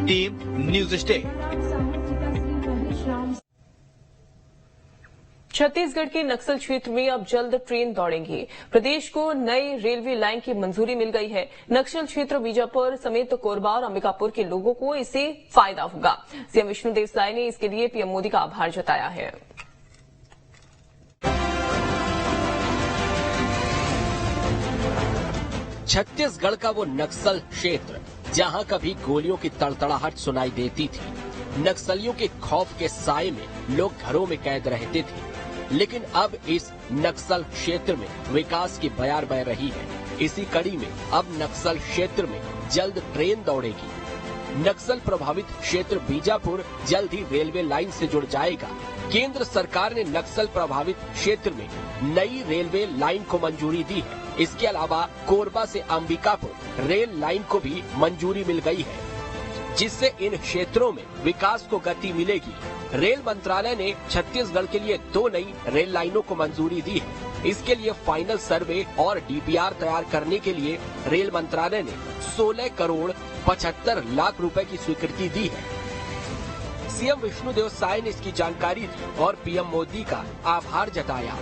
Team news state. Chhattisgarh के नक्सल क्षेत्र में अब जल्द ट्रेन दौड़ेंगी। प्रदेश को नई रेलवे लाइन की मंजूरी मिल गई है। नक्सल क्षेत्र बीजापुर समेत कोरबा और अंबिकापुर के लोगों को इससे फायदा होगा। सीएम विष्णुदेव साय ने इसके लिए पीएम मोदी का आभार जताया है। छत्तीसगढ़ का वो नक्सल क्षेत्र जहां कभी गोलियों की तड़तड़ाहट सुनाई देती थी, नक्सलियों के खौफ के साए में लोग घरों में कैद रहते थे, लेकिन अब इस नक्सल क्षेत्र में विकास की बयार बह रही है। इसी कड़ी में अब नक्सल क्षेत्र में जल्द ट्रेन दौड़ेगी। नक्सल प्रभावित क्षेत्र बीजापुर जल्द ही रेलवे लाइन से जुड़ जाएगा। केंद्र सरकार ने नक्सल प्रभावित क्षेत्र में नई रेलवे लाइन को मंजूरी दी है। इसके अलावा कोरबा से अंबिकापुर रेल लाइन को भी मंजूरी मिल गई है, जिससे इन क्षेत्रों में विकास को गति मिलेगी। रेल मंत्रालय ने छत्तीसगढ़ के लिए 2 नई रेल लाइनों को मंजूरी दी है। इसके लिए फाइनल सर्वे और डीपीआर तैयार करने के लिए रेल मंत्रालय ने 16 करोड़ 75 लाख रुपए की स्वीकृति दी है। सीएम विष्णुदेव साय ने इसकी जानकारी दी और पीएम मोदी का आभार जताया।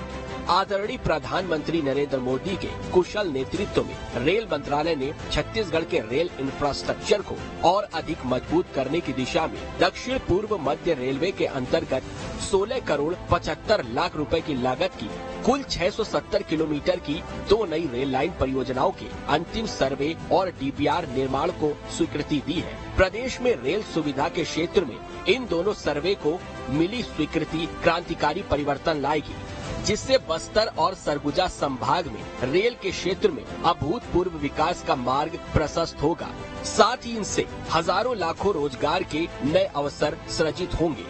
आदरणीय प्रधानमंत्री नरेंद्र मोदी के कुशल नेतृत्व में रेल मंत्रालय ने छत्तीसगढ़ के रेल इंफ्रास्ट्रक्चर को और अधिक मजबूत करने की दिशा में दक्षिण पूर्व मध्य रेलवे के अंतर्गत 16 करोड़ 75 लाख रुपए की लागत की कुल 670 किलोमीटर की 2 नई रेल लाइन परियोजनाओं के अंतिम सर्वे और डीपीआर निर्माण को स्वीकृति दी है। प्रदेश में रेल सुविधा के क्षेत्र में इन दोनों सर्वे को मिली स्वीकृति क्रांतिकारी परिवर्तन लाएगी, जिससे बस्तर और सरगुजा संभाग में रेल के क्षेत्र में अभूतपूर्व विकास का मार्ग प्रशस्त होगा। साथ ही इनसे हजारों लाखों रोजगार के नए अवसर सृजित होंगे।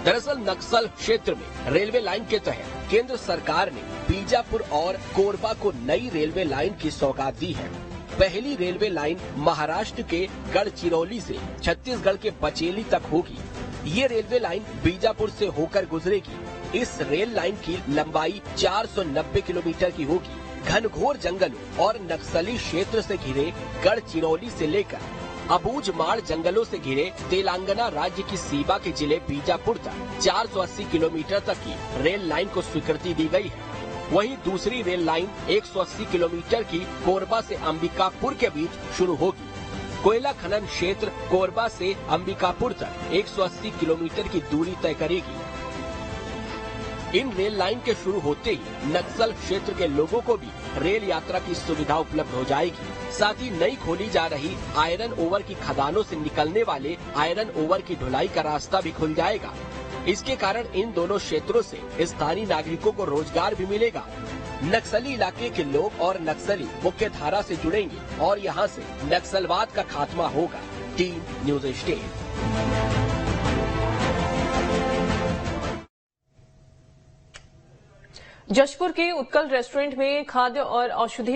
दरअसल नक्सल क्षेत्र में रेलवे लाइन के तहत केंद्र सरकार ने बीजापुर और कोरबा को नई रेलवे लाइन की सौगात दी है। पहली रेलवे लाइन महाराष्ट्र के गढ़चिरौली से छत्तीसगढ़ के बचेली तक होगी। ये रेलवे लाइन बीजापुर से होकर गुजरेगी। इस रेल लाइन की लंबाई 490 किलोमीटर की होगी। घनघोर जंगलों और नक्सली क्षेत्र से घिरे गढ़चिरौली से लेकर अबूझमाड़ जंगलों से घिरे तेलंगाना राज्य की सीमा के जिले बीजापुर तक 480 किलोमीटर तक की रेल लाइन को स्वीकृति दी गई है। वहीं दूसरी रेल लाइन 180 किलोमीटर की कोरबा से अंबिकापुर के बीच शुरू होगी। कोयला खनन क्षेत्र कोरबा से अंबिकापुर तक 180 किलोमीटर की दूरी तय करेगी। इन रेल लाइन के शुरू होते ही नक्सल क्षेत्र के लोगों को भी रेल यात्रा की सुविधा उपलब्ध हो जाएगी। साथ ही नई खोली जा रही आयरन ओवर की खदानों से निकलने वाले आयरन ओवर की ढुलाई का रास्ता भी खुल जाएगा। इसके कारण इन दोनों क्षेत्रों से स्थानीय नागरिकों को रोजगार भी मिलेगा। नक्सली इलाके के लोग और नक्सली मुख्य धारा से जुड़ेंगे और यहां से नक्सलवाद का खात्मा होगा। Team news state. जशपुर के उत्कल रेस्टोरेंट में खाद्य और औषधि